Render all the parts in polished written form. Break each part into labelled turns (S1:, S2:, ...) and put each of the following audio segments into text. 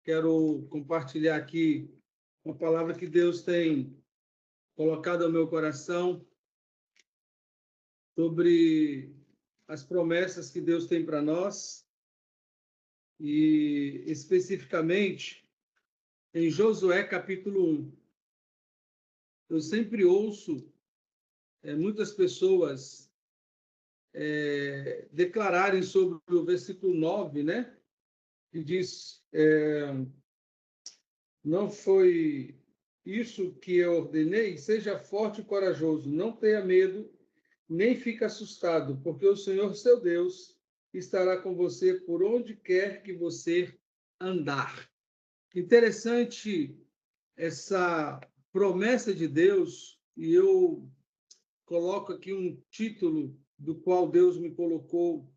S1: Quero compartilhar aqui uma palavra que Deus tem colocado ao meu coração sobre as promessas que Deus tem para nós e, especificamente, em Josué, capítulo 1. Eu sempre ouço muitas pessoas declararem sobre o versículo 9, né? Que diz, não foi isso que eu ordenei? Seja forte e corajoso, não tenha medo, nem fique assustado, porque o Senhor, seu Deus, estará com você por onde quer que você andar. Interessante essa promessa de Deus, e eu coloco aqui um título do qual Deus me colocou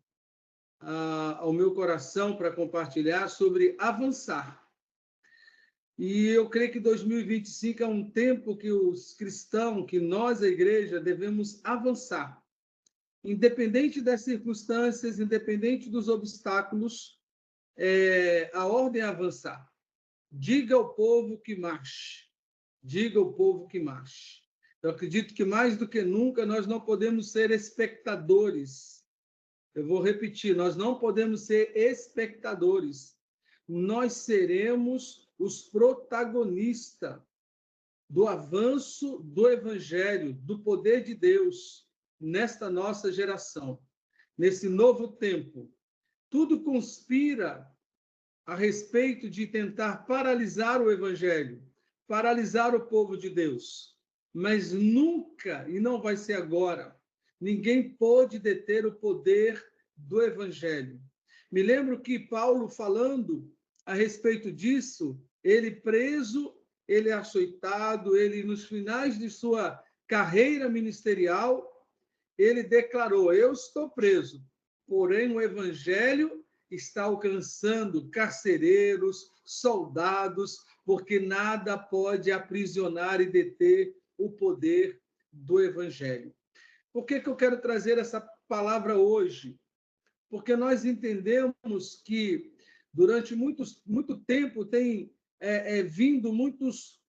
S1: ao meu coração para compartilhar sobre avançar. E eu creio que 2025 é um tempo que os cristãos, que nós, a igreja, devemos avançar. Independente das circunstâncias, independente dos obstáculos, a ordem é avançar. Diga ao povo que marche. Diga ao povo que marche. Eu acredito que mais do que nunca nós não podemos ser espectadores. Eu vou repetir, nós não podemos ser espectadores. Nós seremos os protagonistas do avanço do Evangelho, do poder de Deus nesta nossa geração, nesse novo tempo. Tudo conspira a respeito de tentar paralisar o Evangelho, paralisar o povo de Deus. Mas nunca, e não vai ser agora, ninguém pôde deter o poder do Evangelho. Me lembro que Paulo, falando a respeito disso, ele preso, ele açoitado, ele nos finais de sua carreira ministerial, ele declarou: eu estou preso, porém o Evangelho está alcançando carcereiros, soldados, porque nada pode aprisionar e deter o poder do Evangelho. Por que eu quero trazer essa palavra hoje? Porque nós entendemos que durante muito tempo tem vindo muitos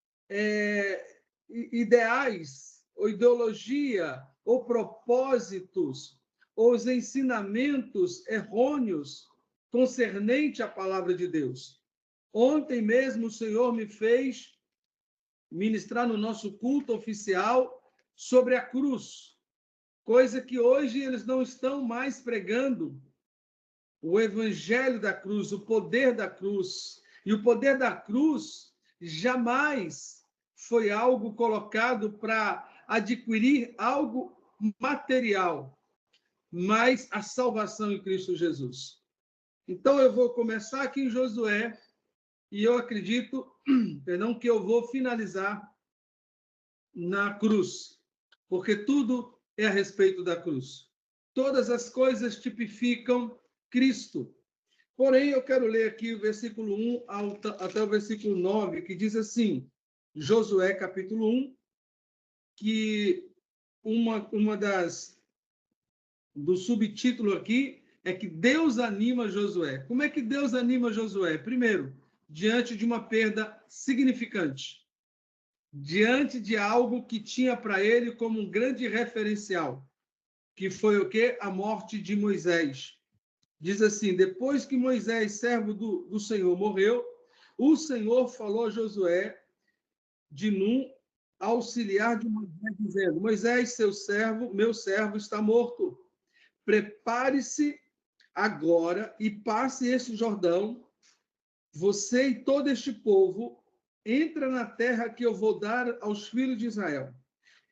S1: ideais, ou ideologia, ou propósitos, ou os ensinamentos errôneos concernente à palavra de Deus. Ontem mesmo o Senhor me fez ministrar no nosso culto oficial sobre a cruz, coisa que hoje eles não estão mais pregando. O evangelho da cruz, o poder da cruz. E o poder da cruz jamais foi algo colocado para adquirir algo material, mas a salvação em Cristo Jesus. Então, eu vou começar aqui em Josué, e eu acredito, que eu vou finalizar na cruz, porque tudo é a respeito da cruz. Todas as coisas tipificam Cristo. Porém, eu quero ler aqui o versículo 1 até o versículo 9, que diz assim, Josué, capítulo 1, que do subtítulo aqui é que Deus anima Josué. Como é que Deus anima Josué? Primeiro, diante de uma perda significante, diante de algo que tinha para ele como um grande referencial, que foi o quê? A morte de Moisés. Diz assim, depois que Moisés, servo do Senhor, morreu, o Senhor falou a Josué de Num, auxiliar de Moisés, dizendo, Moisés, seu servo, meu servo, está morto. Prepare-se agora e passe este Jordão, você e todo este povo, entra na terra que eu vou dar aos filhos de Israel.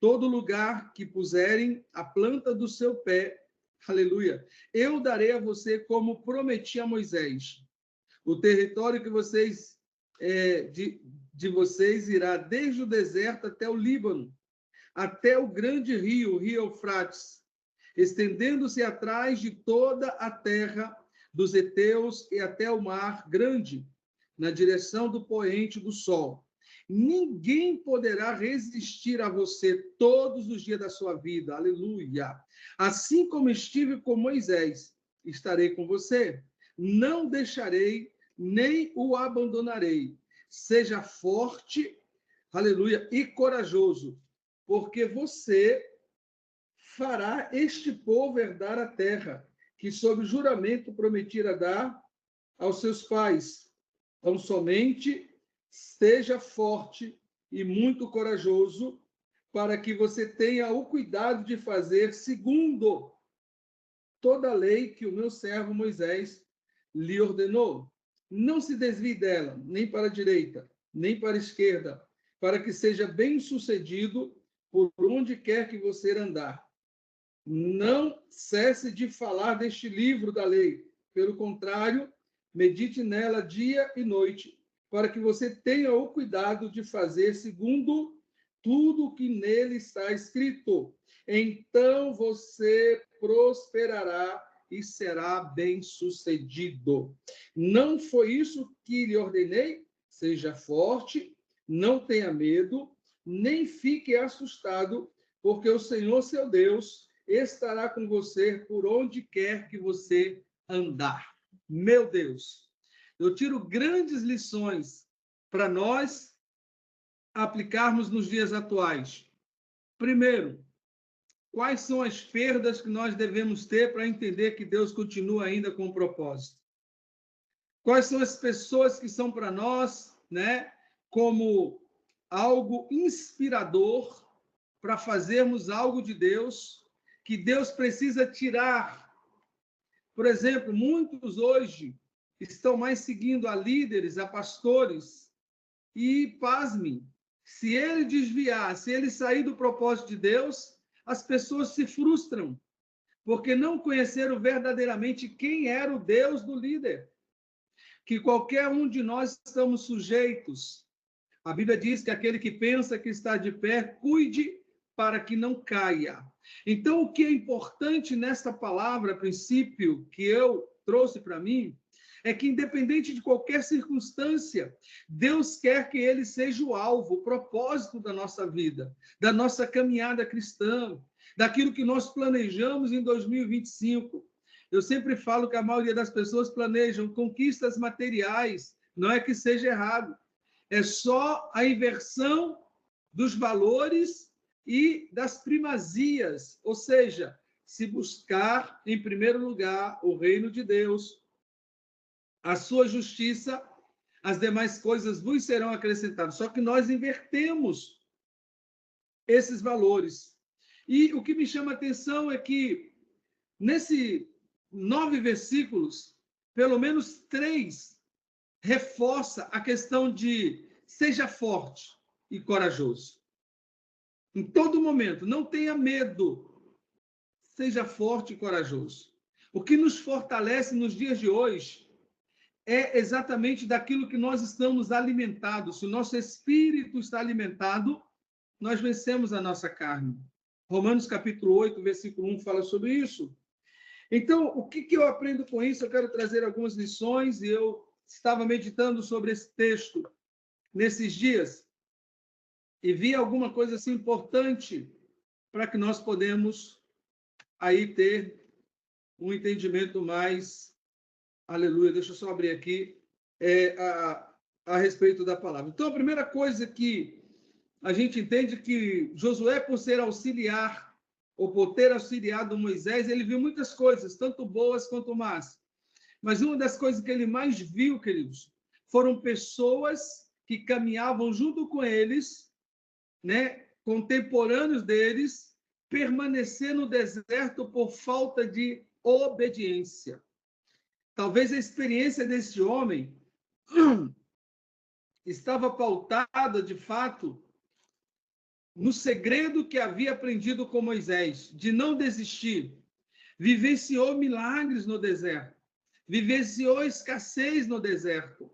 S1: Todo lugar que puserem a planta do seu pé, aleluia, eu darei a você como prometi a Moisés. O território que vocês, de vocês irá desde o deserto até o Líbano, até o grande rio, o rio Eufrates, estendendo-se atrás de toda a terra dos heteus e até o mar grande, na direção do poente do sol. Ninguém poderá resistir a você todos os dias da sua vida. Aleluia. Assim como estive com Moisés, estarei com você. Não deixarei nem o abandonarei. Seja forte, aleluia, e corajoso, porque você fará este povo herdar a terra, que sob juramento prometera dar aos seus pais. Então, somente esteja forte e muito corajoso, para que você tenha o cuidado de fazer segundo toda a lei que o meu servo Moisés lhe ordenou. Não se desvie dela, nem para a direita, nem para a esquerda, para que seja bem-sucedido por onde quer que você andar. Não cesse de falar deste livro da lei. Pelo contrário, medite nela dia e noite, para que você tenha o cuidado de fazer segundo tudo o que nele está escrito. Então você prosperará e será bem-sucedido. Não foi isso que lhe ordenei? Seja forte, não tenha medo, nem fique assustado, porque o Senhor, seu Deus, estará com você por onde quer que você andar. Meu Deus, eu tiro grandes lições para nós aplicarmos nos dias atuais. Primeiro, quais são as perdas que nós devemos ter para entender que Deus continua ainda com o propósito? Quais são as pessoas que são para nós, né, como algo inspirador para fazermos algo de Deus, que Deus precisa tirar? Por exemplo, muitos hoje estão mais seguindo a líderes, a pastores, e, pasmem, se ele desviar, se ele sair do propósito de Deus, as pessoas se frustram, porque não conheceram verdadeiramente quem era o Deus do líder, que qualquer um de nós estamos sujeitos. A Bíblia diz que aquele que pensa que está de pé, cuide para que não caia. Então, o que é importante nesta palavra, princípio, que eu trouxe para mim, é que, independente de qualquer circunstância, Deus quer que ele seja o alvo, o propósito da nossa vida, da nossa caminhada cristã, daquilo que nós planejamos em 2025. Eu sempre falo que a maioria das pessoas planejam conquistas materiais, não é que seja errado, é só a inversão dos valores e das primazias, ou seja, se buscar em primeiro lugar o reino de Deus, a sua justiça, as demais coisas vos serão acrescentadas. Só que nós invertemos esses valores. E o que me chama a atenção é que, nesses 9 versículos, pelo menos 3 reforça a questão de seja forte e corajoso. Em todo momento, não tenha medo, seja forte e corajoso. O que nos fortalece nos dias de hoje é exatamente daquilo que nós estamos alimentados. Se o nosso espírito está alimentado, nós vencemos a nossa carne. Romanos capítulo 8, versículo 1 fala sobre isso. Então, o que eu aprendo com isso? Eu quero trazer algumas lições, e eu estava meditando sobre esse texto nesses dias e vi alguma coisa assim importante para que nós podemos aí ter um entendimento mais, aleluia, deixa eu só abrir aqui, a respeito da palavra. Então, a primeira coisa que a gente entende que Josué, por ser auxiliar, ou por ter auxiliado Moisés, ele viu muitas coisas, tanto boas quanto más. Mas uma das coisas que ele mais viu, queridos, foram pessoas que caminhavam junto com eles, né, contemporâneos deles, permanecer no deserto por falta de obediência. Talvez a experiência desse homem estava pautada, de fato, no segredo que havia aprendido com Moisés, de não desistir. Vivenciou milagres no deserto, vivenciou escassez no deserto,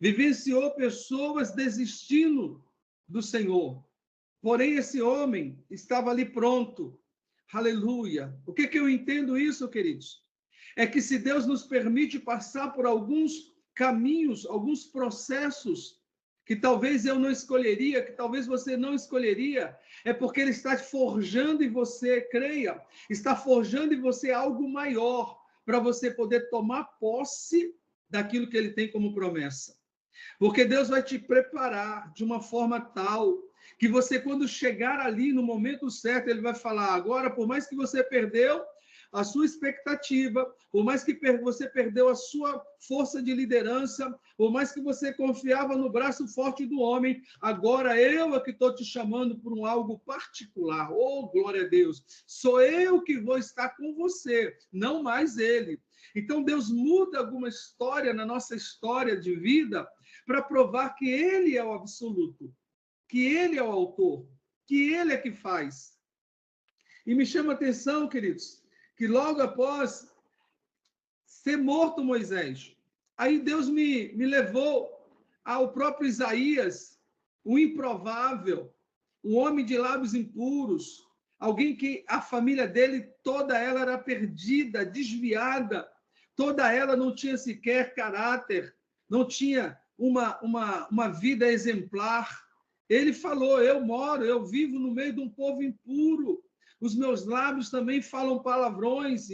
S1: vivenciou pessoas desistindo do Senhor. Porém, esse homem estava ali pronto. Aleluia. O que eu entendo isso, queridos? É que se Deus nos permite passar por alguns caminhos, alguns processos que talvez eu não escolheria, que talvez você não escolheria, é porque Ele está forjando em você, creia, está forjando em você algo maior, para você poder tomar posse daquilo que ele tem como promessa. Porque Deus vai te preparar de uma forma tal que você, quando chegar ali no momento certo, ele vai falar: agora, por mais que você perdeu a sua expectativa, por mais que você perdeu a sua força de liderança, por mais que você confiava no braço forte do homem, agora eu é que estou te chamando por um algo particular. Oh, glória a Deus! Sou eu que vou estar com você, não mais ele. Então, Deus muda alguma história na nossa história de vida para provar que ele é o absoluto, que ele é o autor, que ele é que faz. E me chama a atenção, queridos, que logo após ser morto Moisés, aí Deus me levou ao próprio Isaías, o improvável, um homem de lábios impuros, alguém que a família dele, toda ela era perdida, desviada, toda ela não tinha sequer caráter, não tinha uma vida exemplar. Ele falou: eu vivo no meio de um povo impuro, os meus lábios também falam palavrões,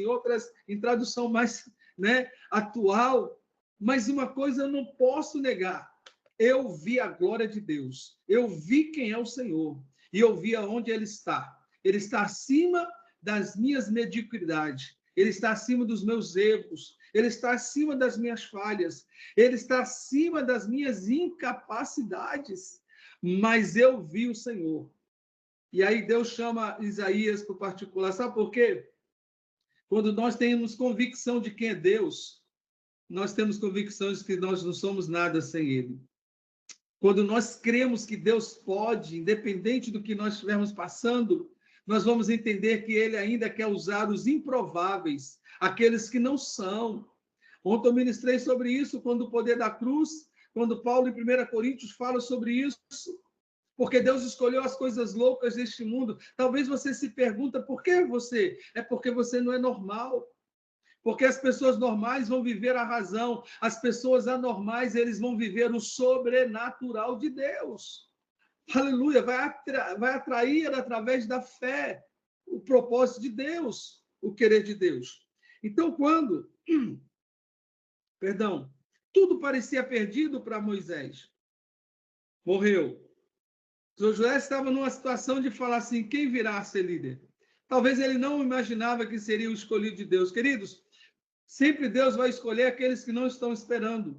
S1: em tradução mais, né, atual, mas uma coisa eu não posso negar: eu vi a glória de Deus, eu vi quem é o Senhor, e eu vi aonde Ele está. Ele está acima das minhas mediocridades, Ele está acima dos meus erros, Ele está acima das minhas falhas, Ele está acima das minhas incapacidades, mas eu vi o Senhor. E aí Deus chama Isaías para o particular. Sabe por quê? Quando nós temos convicção de quem é Deus, nós temos convicção de que nós não somos nada sem Ele. Quando nós cremos que Deus pode, independente do que nós estivermos passando, nós vamos entender que Ele ainda quer usar os improváveis, aqueles que não são. Ontem eu ministrei sobre isso, quando o poder da cruz, quando Paulo, em 1 Coríntios, fala sobre isso. Porque Deus escolheu as coisas loucas deste mundo. Talvez você se pergunta: por que você? É porque você não é normal. Porque as pessoas normais vão viver a razão, as pessoas anormais, eles vão viver o sobrenatural de Deus. Aleluia! Vai atrair através da fé o propósito de Deus, o querer de Deus. Então, quando, tudo parecia perdido para Moisés, morreu. Josué estava numa situação de falar assim: quem virá a ser líder? Talvez ele não imaginava que seria o escolhido de Deus. Queridos, sempre Deus vai escolher aqueles que não estão esperando.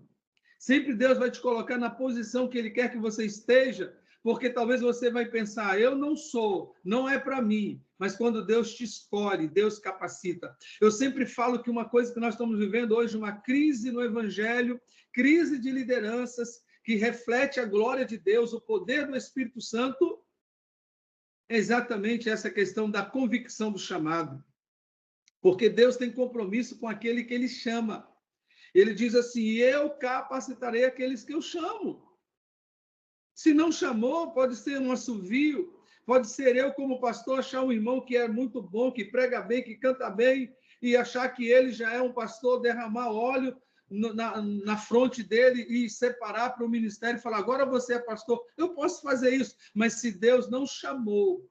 S1: Sempre Deus vai te colocar na posição que Ele quer que você esteja, porque talvez você vai pensar: eu não sou, não é para mim. Mas quando Deus te escolhe, Deus capacita. Eu sempre falo que uma coisa que nós estamos vivendo hoje, uma crise no Evangelho, crise de lideranças, que reflete a glória de Deus, o poder do Espírito Santo, é exatamente essa questão da convicção do chamado. Porque Deus tem compromisso com aquele que Ele chama. Ele diz assim: eu capacitarei aqueles que eu chamo. Se não chamou, pode ser um assovio, pode ser eu, como pastor, achar um irmão que é muito bom, que prega bem, que canta bem, e achar que ele já é um pastor, derramar óleo na fronte dele e separar para o ministério e falar: agora você é pastor. Eu posso fazer isso, mas se Deus não chamou,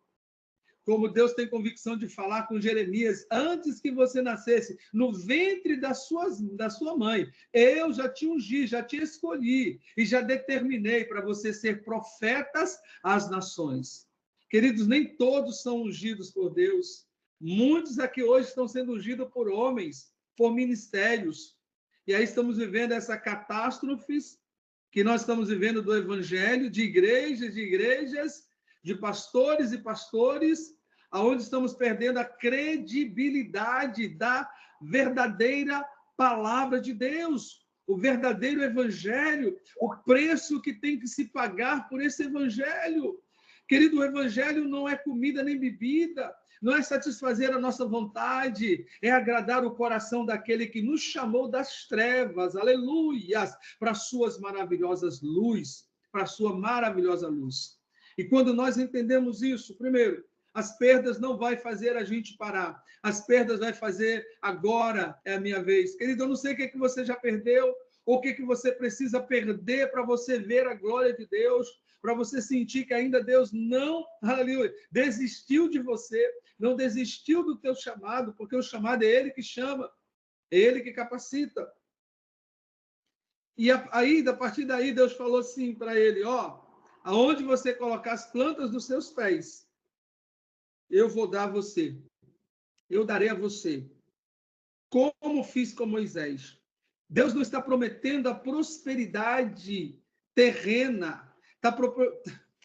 S1: como Deus tem convicção de falar com Jeremias: antes que você nascesse, no ventre da sua mãe, eu já te ungi, já te escolhi e já determinei para você ser profetas às nações. Queridos, nem todos são ungidos por Deus. Muitos aqui hoje estão sendo ungidos por homens, por ministérios. E aí estamos vivendo essa catástrofe que nós estamos vivendo do evangelho, de igrejas, de pastores e pastores, aonde estamos perdendo a credibilidade da verdadeira palavra de Deus, o verdadeiro evangelho, o preço que tem que se pagar por esse evangelho. Querido, o evangelho não é comida nem bebida, não é satisfazer a nossa vontade, é agradar o coração daquele que nos chamou das trevas, aleluias, para suas maravilhosas luzes, para sua maravilhosa luz. E quando nós entendemos isso, primeiro, as perdas não vai fazer a gente parar. As perdas vai fazer: agora é a minha vez. Querido, eu não sei o que você já perdeu, ou o que você precisa perder para você ver a glória de Deus, para você sentir que ainda Deus não, aleluia, desistiu de você, não desistiu do teu chamado, porque o chamado é Ele que chama, é Ele que capacita. E aí, a partir daí, Deus falou assim para ele, ó, aonde você colocar as plantas dos seus pés, eu vou dar a você. Eu darei a você. Como fiz com Moisés. Deus não está prometendo a prosperidade terrena. Está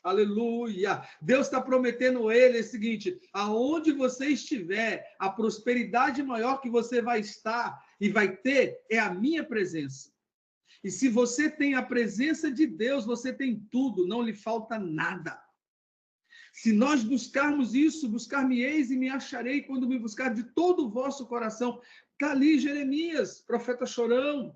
S1: Aleluia! Deus está prometendo a ele o seguinte: aonde você estiver, a prosperidade maior que você vai estar e vai ter é a minha presença. E se você tem a presença de Deus, você tem tudo, não lhe falta nada. Se nós buscarmos isso, buscar-me-eis e me acharei quando me buscar de todo o vosso coração. Está ali Jeremias, profeta chorão.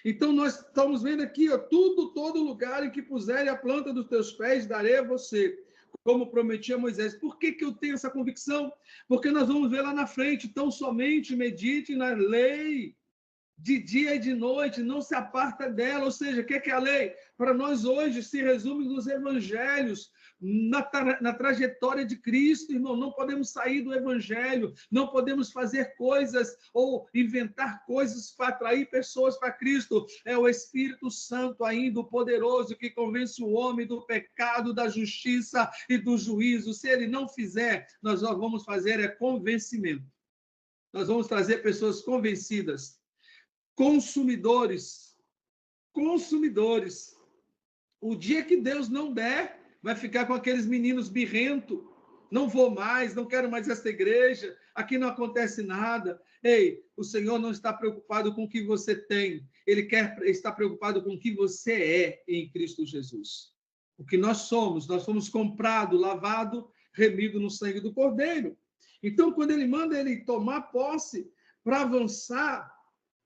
S1: Então nós estamos vendo aqui, ó, todo lugar em que puserem a planta dos teus pés, darei a você, como prometia Moisés. Por que eu tenho essa convicção? Porque nós vamos ver lá na frente, tão somente medite na lei, de dia e de noite, não se aparta dela. Ou seja, o que é a lei? Para nós hoje se resume nos evangelhos, na trajetória de Cristo, irmão. Não podemos sair do evangelho, não podemos fazer coisas ou inventar coisas para atrair pessoas para Cristo. É o Espírito Santo ainda, o poderoso, que convence o homem do pecado, da justiça e do juízo. Se ele não fizer, nós vamos fazer é convencimento. Nós vamos trazer pessoas convencidas. Consumidores. O dia que Deus não der, vai ficar com aqueles meninos birrentos. Não vou mais, não quero mais essa igreja, aqui não acontece nada. Ei, o Senhor não está preocupado com o que você tem, Ele está preocupado com o que você é em Cristo Jesus. O que nós fomos comprados, lavados, remidos no sangue do Cordeiro. Então, quando Ele manda ele tomar posse para avançar,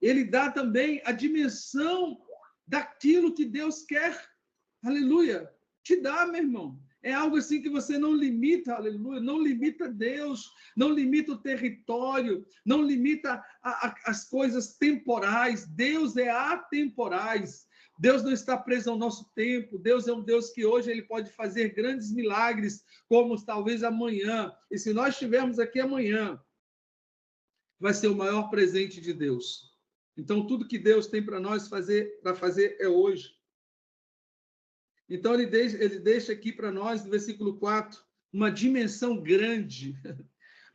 S1: ele dá também a dimensão daquilo que Deus quer. Aleluia. Te dá, meu irmão. É algo assim que você não limita, aleluia, não limita Deus, não limita o território, não limita as coisas temporais. Deus é atemporais. Deus não está preso ao nosso tempo. Deus é um Deus que hoje ele pode fazer grandes milagres, como talvez amanhã. E se nós estivermos aqui amanhã, vai ser o maior presente de Deus. Então, tudo que Deus tem para nós para fazer é hoje. Então, ele deixa aqui para nós, no versículo 4, uma dimensão grande,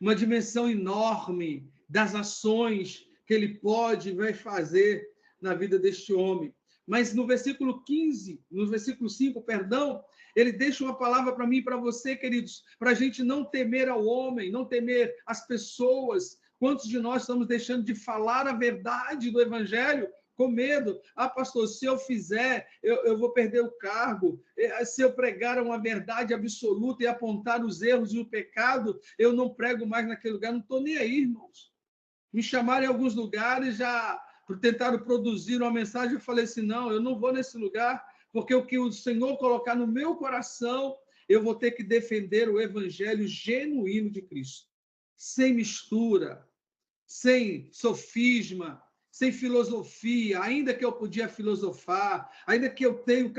S1: uma dimensão enorme das ações que ele pode e vai fazer na vida deste homem. Mas no versículo 15, no versículo 5, perdão, ele deixa uma palavra para mim e para você, queridos, para a gente não temer ao homem, não temer as pessoas. Quantos de nós estamos deixando de falar a verdade do evangelho com medo? Ah, pastor, se eu fizer, eu vou perder o cargo. Se eu pregar uma verdade absoluta e apontar os erros e o pecado, eu não prego mais naquele lugar. Não estou nem aí, irmãos. Me chamaram em alguns lugares, já tentaram produzir uma mensagem, eu falei assim, não, eu não vou nesse lugar, porque o que o Senhor colocar no meu coração, eu vou ter que defender o evangelho genuíno de Cristo. Sem mistura, sem sofisma, sem filosofia, ainda que eu podia filosofar, ainda que eu tenha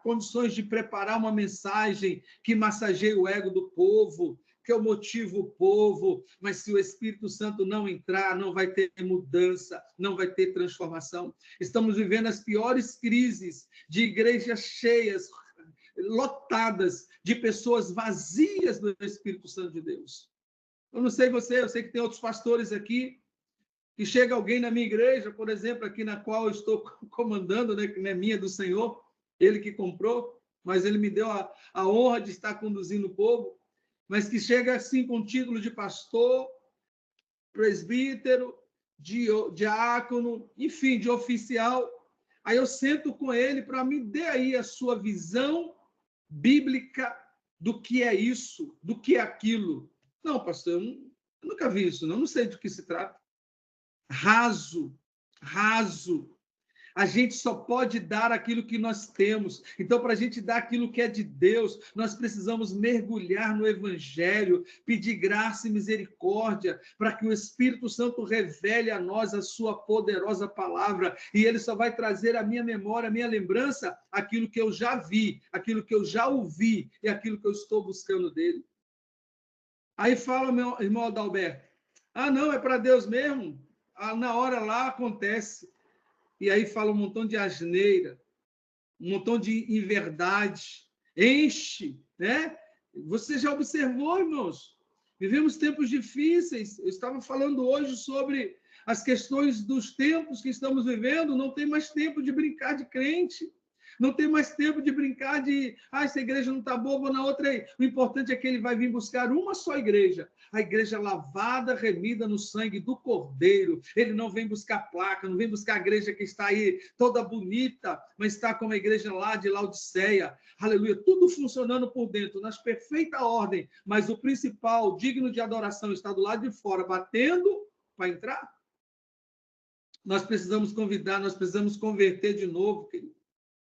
S1: condições de preparar uma mensagem que massageie o ego do povo, que eu motivo o povo, mas se o Espírito Santo não entrar, não vai ter mudança, não vai ter transformação. Estamos vivendo as piores crises de igrejas cheias, lotadas de pessoas vazias do Espírito Santo de Deus. Eu não sei você, eu sei que tem outros pastores aqui, que chega alguém na minha igreja, por exemplo, aqui na qual eu estou comandando, né, que não é minha, do Senhor, ele que comprou, mas ele me deu a honra de estar conduzindo o povo, mas que chega assim com título de pastor, presbítero, diácono, enfim, de oficial. Aí eu sento com ele para me dar aí a sua visão bíblica do que é isso, do que é aquilo. Não, pastor, eu nunca vi isso, não sei do que se trata. Raso. A gente só pode dar aquilo que nós temos. Então, para a gente dar aquilo que é de Deus, nós precisamos mergulhar no Evangelho, pedir graça e misericórdia, para que o Espírito Santo revele a nós a sua poderosa palavra. E ele só vai trazer à minha memória, à minha lembrança, aquilo que eu já vi, aquilo que eu já ouvi e aquilo que eu estou buscando dele. Aí fala, meu irmão Adalberto, ah, não, é para Deus mesmo? Ah, na hora lá acontece. e aí fala um montão de asneira, um montão de inverdade, enche, né? Você já observou, irmãos? Vivemos tempos difíceis. Eu estava falando hoje sobre as questões dos tempos que estamos vivendo. Não tem mais tempo de brincar de crente. Não tem mais tempo de brincar de, essa igreja não está boa, vou na outra aí. O importante é que ele vai vir buscar uma só igreja, a igreja lavada, remida no sangue do Cordeiro. Ele não vem buscar placa, não vem buscar a igreja que está aí toda bonita, mas está como a igreja lá de Laodiceia. Aleluia, tudo funcionando por dentro, nas perfeita ordem, mas o principal, digno de adoração, está do lado de fora, batendo para entrar. Nós precisamos convidar, nós precisamos converter de novo, querido,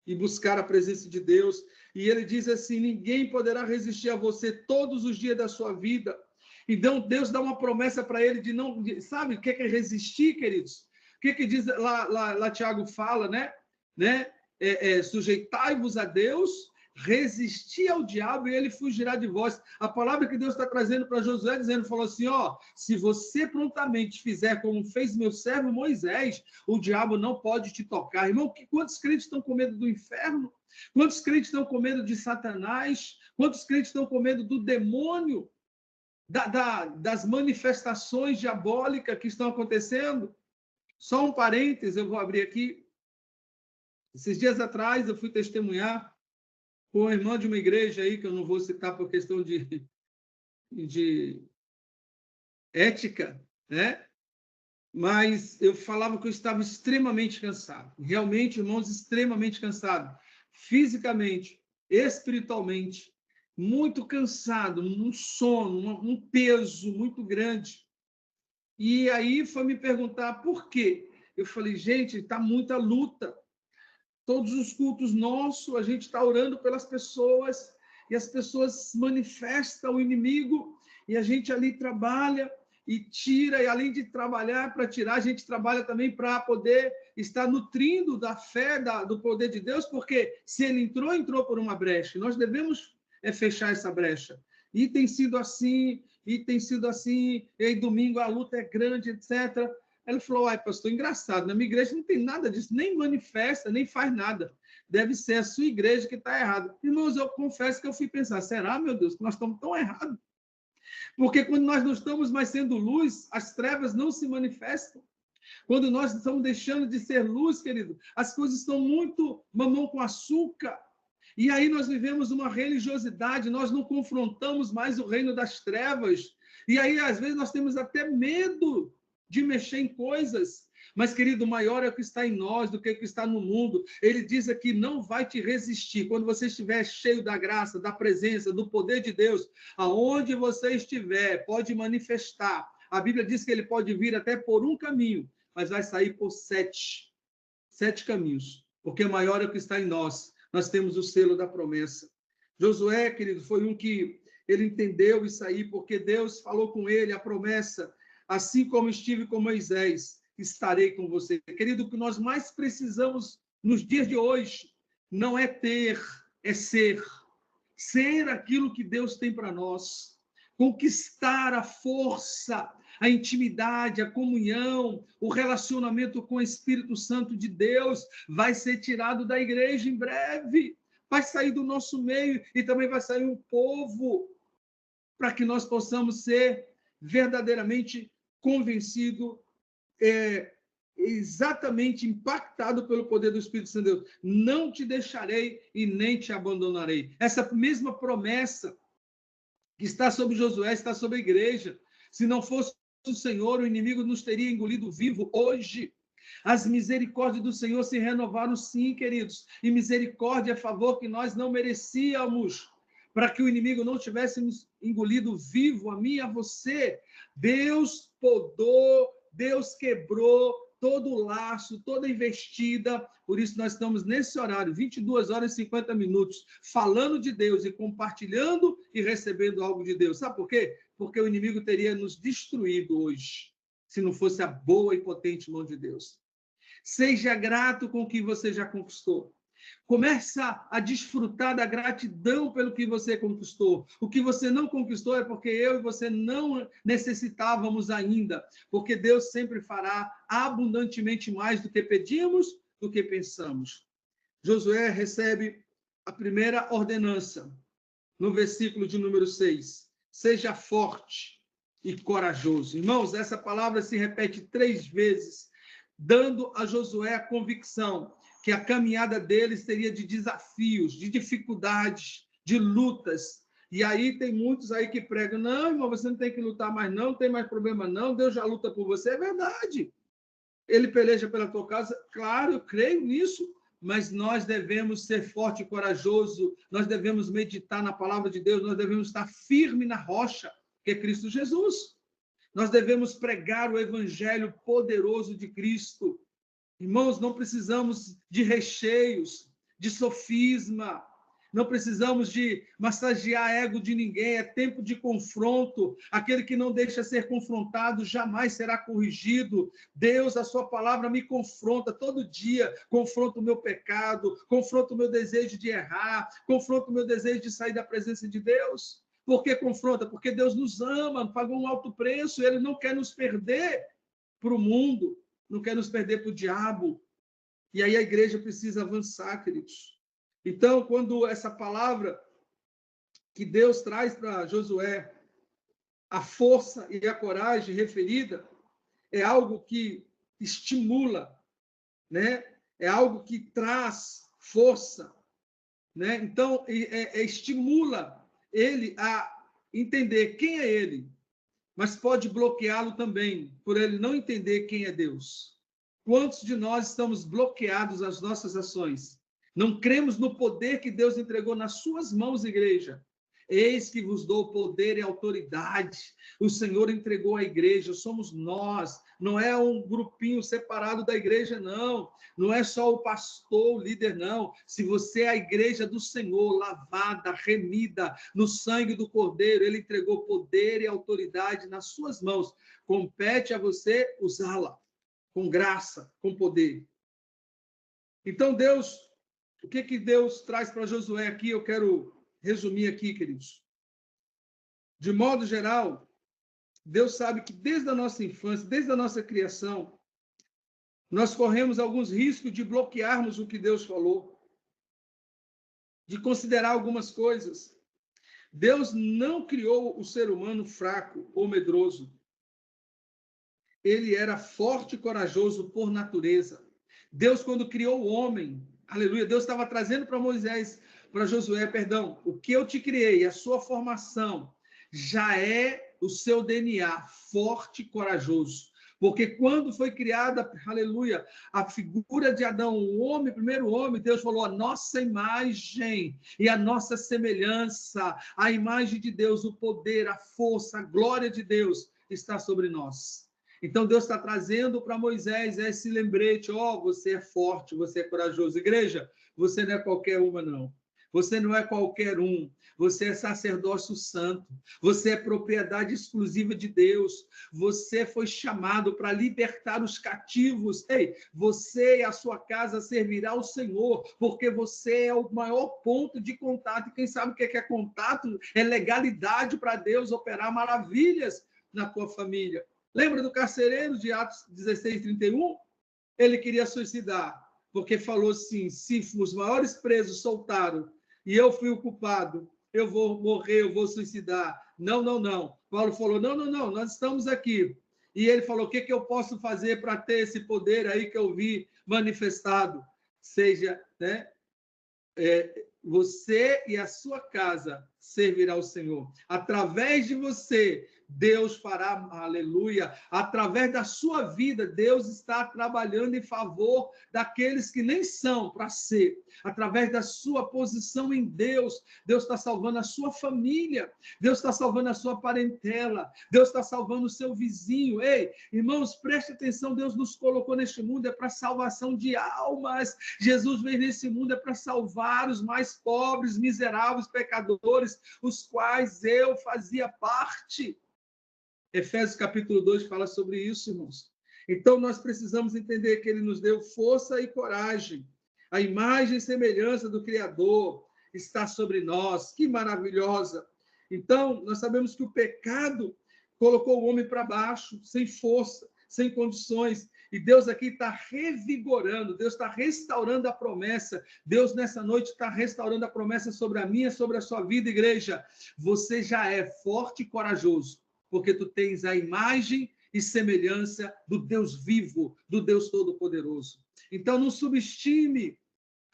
S1: e buscar a presença de Deus. E ele diz assim, ninguém poderá resistir a você todos os dias da sua vida. Então, Deus dá uma promessa para ele de não... Sabe o que é resistir, queridos? O que diz lá Tiago fala, né? Sujeitai-vos a Deus, resistir ao diabo e ele fugirá de vós. A palavra que Deus está trazendo para Josué, dizendo, falou assim, se você prontamente fizer como fez meu servo Moisés, o diabo não pode te tocar. Irmão, quantos crentes estão com medo do inferno? Quantos crentes estão com medo de Satanás? Quantos crentes estão com medo do demônio? Das manifestações diabólicas que estão acontecendo? Só um parênteses, eu vou abrir aqui. Esses dias atrás eu fui testemunhar com a irmã de uma igreja aí, que eu não vou citar por questão de ética, né? Mas eu falava que eu estava extremamente cansado. Realmente, irmãos, extremamente cansado. Fisicamente, espiritualmente, muito cansado, um sono, um peso muito grande. E aí foi me perguntar por quê. Eu falei, gente, está muita luta. Todos os cultos nossos, a gente está orando pelas pessoas, e as pessoas manifestam o inimigo, e a gente ali trabalha e tira, e além de trabalhar para tirar, a gente trabalha também para poder estar nutrindo da fé, do poder de Deus, porque se ele entrou por uma brecha, nós devemos fechar essa brecha. E tem sido assim, e aí domingo a luta é grande, etc., ela falou, pastor, engraçado, na minha igreja não tem nada disso, nem manifesta, nem faz nada. Deve ser a sua igreja que está errada. Irmãos, eu confesso que eu fui pensar, será, meu Deus, que nós estamos tão errados? Porque quando nós não estamos mais sendo luz, as trevas não se manifestam. Quando nós estamos deixando de ser luz, querido, as coisas estão muito mamão com açúcar. E aí nós vivemos uma religiosidade, nós não confrontamos mais o reino das trevas. E aí, às vezes, nós temos até medo de mexer em coisas. Mas, querido, maior é o que está em nós do que o que está no mundo. Ele diz aqui, não vai te resistir. Quando você estiver cheio da graça, da presença, do poder de Deus, aonde você estiver, pode manifestar. A Bíblia diz que ele pode vir até por um caminho, mas vai sair por 7 caminhos. Porque maior é o que está em nós. Nós temos o selo da promessa. Josué, querido, foi um que ele entendeu isso aí, porque Deus falou com ele a promessa, assim como estive com Moisés, estarei com você. Querido, o que nós mais precisamos nos dias de hoje não é ter, é ser. Ser aquilo que Deus tem para nós. Conquistar a força, a intimidade, a comunhão, o relacionamento com o Espírito Santo de Deus vai ser tirado da igreja em breve. Vai sair do nosso meio e também vai sair um povo para que nós possamos ser verdadeiramente convencidos, exatamente impactado pelo poder do Espírito Santo de Deus. Não te deixarei e nem te abandonarei. Essa mesma promessa que está sobre Josué está sobre a igreja. Se não fosse o Senhor, o inimigo nos teria engolido vivo hoje. As misericórdias do Senhor se renovaram sim, queridos. E misericórdia é favor que nós não merecíamos, para que o inimigo não tivesse nos engolido vivo, a mim e a você. Deus podou, Deus quebrou todo o laço, toda a investida. Por isso nós estamos nesse horário, 22 horas e 50 minutos, falando de Deus e compartilhando e recebendo algo de Deus. Sabe por quê? Porque o inimigo teria nos destruído hoje, se não fosse a boa e potente mão de Deus. Seja grato com o que você já conquistou. Começa a desfrutar da gratidão pelo que você conquistou. O que você não conquistou é porque eu e você não necessitávamos ainda, porque Deus sempre fará abundantemente mais do que pedimos, do que pensamos. Josué recebe a primeira ordenança, no versículo de número 6. Seja forte e corajoso. Irmãos, essa palavra se repete 3 vezes, dando a Josué a convicção que a caminhada dele seria de desafios, de dificuldades, de lutas. E aí tem muitos aí que pregam, não, irmão, você não tem que lutar mais não, não tem mais problema não, Deus já luta por você. É verdade. Ele peleja pela tua causa, claro, eu creio nisso, mas nós devemos ser forte e corajoso, nós devemos meditar na palavra de Deus, nós devemos estar firme na rocha, que é Cristo Jesus. Nós devemos pregar o evangelho poderoso de Cristo. Irmãos, não precisamos de recheios, de sofisma, não precisamos de massagear ego de ninguém, é tempo de confronto. Aquele que não deixa ser confrontado jamais será corrigido. Deus, a sua palavra me confronta todo dia, confronta o meu pecado, confronta o meu desejo de errar, confronta o meu desejo de sair da presença de Deus. Por que confronta? Porque Deus nos ama, pagou um alto preço, Ele não quer nos perder para o mundo, não quer nos perder para o diabo. E aí a igreja precisa avançar, queridos. Então, quando essa palavra que Deus traz para Josué, a força e a coragem referida, é algo que estimula, né? É algo que traz força, né? Então, estimula ele a entender quem é ele, mas pode bloqueá-lo também, por ele não entender quem é Deus. Quantos de nós estamos bloqueados às nossas ações? Não cremos no poder que Deus entregou nas suas mãos, igreja. Eis que vos dou poder e autoridade. O Senhor entregou à igreja, somos nós. Não é um grupinho separado da igreja, não. Não é só o pastor, o líder, não. Se você é a igreja do Senhor, lavada, remida no sangue do Cordeiro, Ele entregou poder e autoridade nas suas mãos. Compete a você usá-la com graça, com poder. Então, Deus, o que Deus traz para Josué aqui? Eu quero resumir aqui, queridos. De modo geral, Deus sabe que desde a nossa infância, desde a nossa criação, nós corremos alguns riscos de bloquearmos o que Deus falou, de considerar algumas coisas. Deus não criou o ser humano fraco ou medroso. Ele era forte e corajoso por natureza. Deus, quando criou o homem, aleluia, Deus estava trazendo para Moisés, para Josué, perdão, o que eu te criei, a sua formação, já é o seu DNA, forte e corajoso. Porque quando foi criada, aleluia, a figura de Adão, o homem, o primeiro homem, Deus falou, a nossa imagem e a nossa semelhança, a imagem de Deus, o poder, a força, a glória de Deus está sobre nós. Então, Deus está trazendo para Moisés esse lembrete, você é forte, você é corajoso. Igreja, você não é qualquer uma, não. Você não é qualquer um. Você é sacerdócio santo. Você é propriedade exclusiva de Deus. Você foi chamado para libertar os cativos. Ei, você e a sua casa servirá ao Senhor, porque você é o maior ponto de contato. E quem sabe o que é contato? É legalidade para Deus operar maravilhas na tua família. Lembra do carcereiro de Atos 16:31? Ele queria suicidar, porque falou assim, se os maiores presos soltaram e eu fui o culpado, eu vou morrer, eu vou suicidar. Não, não, não. Paulo falou, não, não, não, nós estamos aqui. E ele falou, o que eu posso fazer para ter esse poder aí que eu vi manifestado? Seja, né, você e a sua casa servirá ao Senhor. Através de você, Deus fará, aleluia, através da sua vida, Deus está trabalhando em favor daqueles que nem são para ser. Através da sua posição em Deus, Deus está salvando a sua família, Deus está salvando a sua parentela, Deus está salvando o seu vizinho. Ei, irmãos, preste atenção, Deus nos colocou neste mundo, é para salvação de almas. Jesus veio nesse mundo, é para salvar os mais pobres, miseráveis, pecadores, os quais eu fazia parte. Efésios capítulo 2 fala sobre isso, irmãos. Então, nós precisamos entender que ele nos deu força e coragem. A imagem e semelhança do Criador está sobre nós. Que maravilhosa! Então, nós sabemos que o pecado colocou o homem para baixo, sem força, sem condições. E Deus aqui está revigorando, Deus está restaurando a promessa. Deus, nessa noite, está restaurando a promessa sobre a minha, sobre a sua vida, igreja. Você já é forte e corajoso, porque tu tens a imagem e semelhança do Deus vivo, do Deus Todo-Poderoso. Então, não subestime,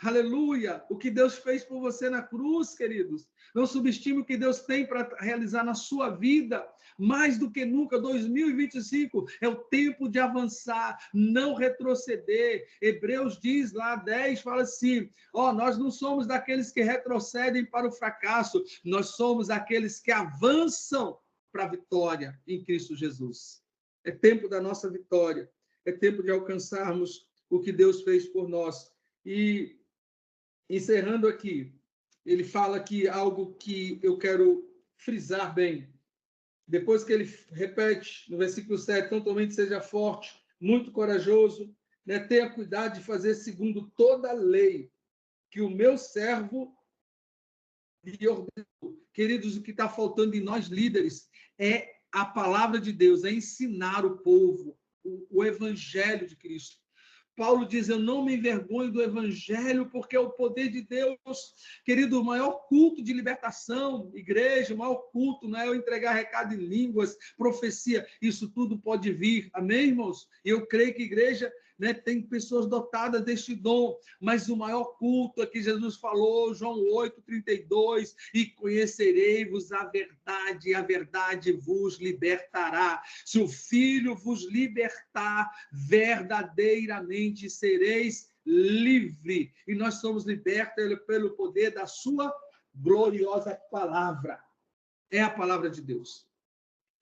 S1: aleluia, o que Deus fez por você na cruz, queridos. Não subestime o que Deus tem para realizar na sua vida. Mais do que nunca, 2025 é o tempo de avançar, não retroceder. Hebreus diz lá, 10, fala assim, nós não somos daqueles que retrocedem para o fracasso, nós somos aqueles que avançam para a vitória em Cristo Jesus. É tempo da nossa vitória, é tempo de alcançarmos o que Deus fez por nós. E, encerrando aqui, ele fala aqui algo que eu quero frisar bem. Depois que ele repete no versículo 7, tão somente seja forte, muito corajoso, né? Tenha cuidado de fazer segundo toda a lei que o meu servo lhe ordenou. Queridos, o que está faltando em nós líderes é a palavra de Deus, é ensinar o povo o evangelho de Cristo. Paulo diz, eu não me envergonho do evangelho, porque é o poder de Deus. Querido, o maior culto de libertação, igreja, o maior culto não é eu entregar recado em línguas, profecia, isso tudo pode vir. Amém, irmãos? Eu creio que igreja, né, tem pessoas dotadas deste dom, mas o maior culto aqui Jesus falou, João 8:32, e conhecereis a verdade vos libertará. Se o Filho vos libertar, verdadeiramente sereis livre. E nós somos libertos pelo poder da sua gloriosa palavra. É a palavra de Deus.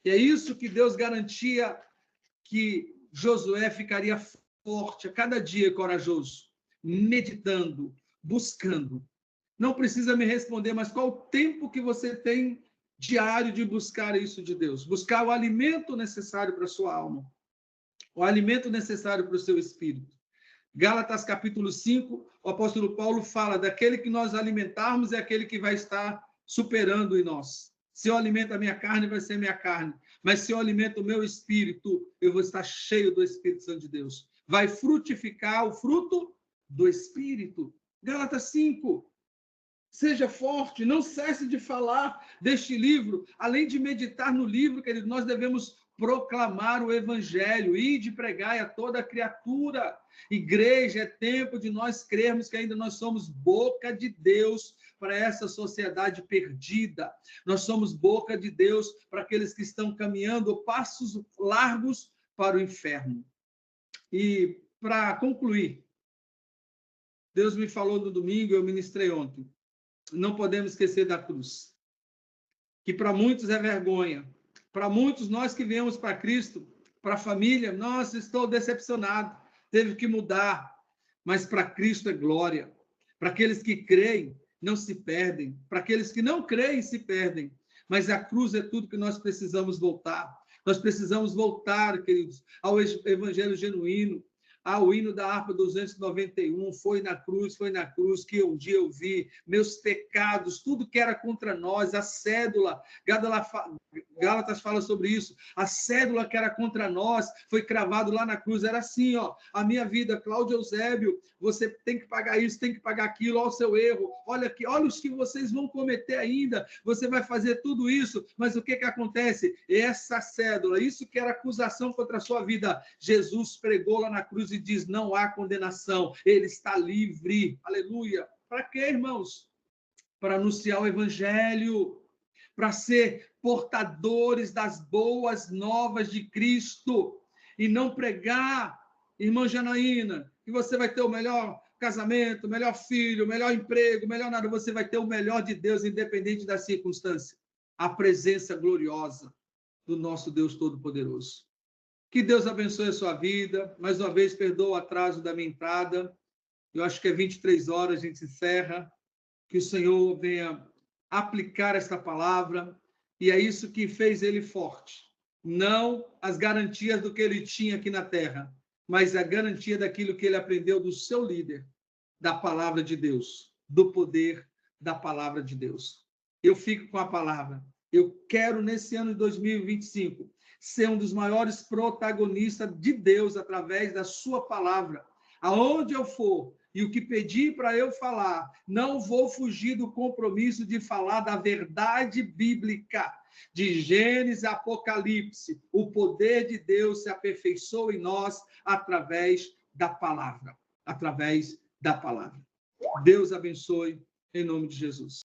S1: E é isso que Deus garantia que Josué ficaria forte a cada dia, corajoso, meditando, buscando. Não precisa me responder, mas qual o tempo que você tem diário de buscar isso de Deus? Buscar o alimento necessário para a sua alma, o alimento necessário para o seu espírito. Gálatas capítulo 5, o apóstolo Paulo fala daquele que nós alimentarmos é aquele que vai estar superando em nós. Se eu alimento a minha carne, vai ser minha carne. Mas se eu alimento o meu espírito, eu vou estar cheio do Espírito Santo de Deus. Vai frutificar o fruto do Espírito. Gálatas 5. Seja forte, não cesse de falar deste livro. Além de meditar no livro, querido, nós devemos proclamar o evangelho e de pregar a toda criatura. Igreja, é tempo de nós crermos que ainda nós somos boca de Deus para essa sociedade perdida. Nós somos boca de Deus para aqueles que estão caminhando passos largos para o inferno. E para concluir, Deus me falou no domingo, eu ministrei ontem. Não podemos esquecer da cruz, que para muitos é vergonha. Para muitos, nós que viemos para Cristo, para a família, nossa, estou decepcionado, teve que mudar. Mas para Cristo é glória. Para aqueles que creem, não se perdem. Para aqueles que não creem, se perdem. Mas a cruz é tudo que nós precisamos voltar. Nós precisamos voltar, queridos, ao evangelho genuíno, ao hino da harpa 291, foi na cruz que um dia eu vi, meus pecados, tudo que era contra nós, a cédula, Gálatas fala sobre isso, a cédula que era contra nós, foi cravado lá na cruz, era assim, a minha vida, Cláudio Eusébio, você tem que pagar isso, tem que pagar aquilo, olha o seu erro, olha aqui, olha os que vocês vão cometer ainda, você vai fazer tudo isso, mas o que acontece? Essa cédula, isso que era acusação contra a sua vida, Jesus pregou lá na cruz e diz, não há condenação, ele está livre, aleluia. Para quê, irmãos? Para anunciar o evangelho, para ser portadores das boas novas de Cristo, e não pregar, irmã Janaína, que você vai ter o melhor casamento, o melhor filho, o melhor emprego, o melhor nada, você vai ter o melhor de Deus, independente da circunstância, a presença gloriosa do nosso Deus Todo-Poderoso. Que Deus abençoe a sua vida. Mais uma vez, perdoa o atraso da minha entrada. Eu acho que é 23 horas, a gente encerra. Que o Senhor venha aplicar esta palavra. E é isso que fez ele forte. Não as garantias do que ele tinha aqui na terra, mas a garantia daquilo que ele aprendeu do seu líder. da palavra de Deus, do poder da palavra de Deus. Eu fico com a palavra. Eu quero, nesse ano de 2025, ser um dos maiores protagonistas de Deus através da sua palavra. Aonde eu for e o que pedir para eu falar, não vou fugir do compromisso de falar da verdade bíblica, de Gênesis a Apocalipse. O poder de Deus se aperfeiçoa em nós através da palavra, através da palavra. Deus abençoe, em nome de Jesus.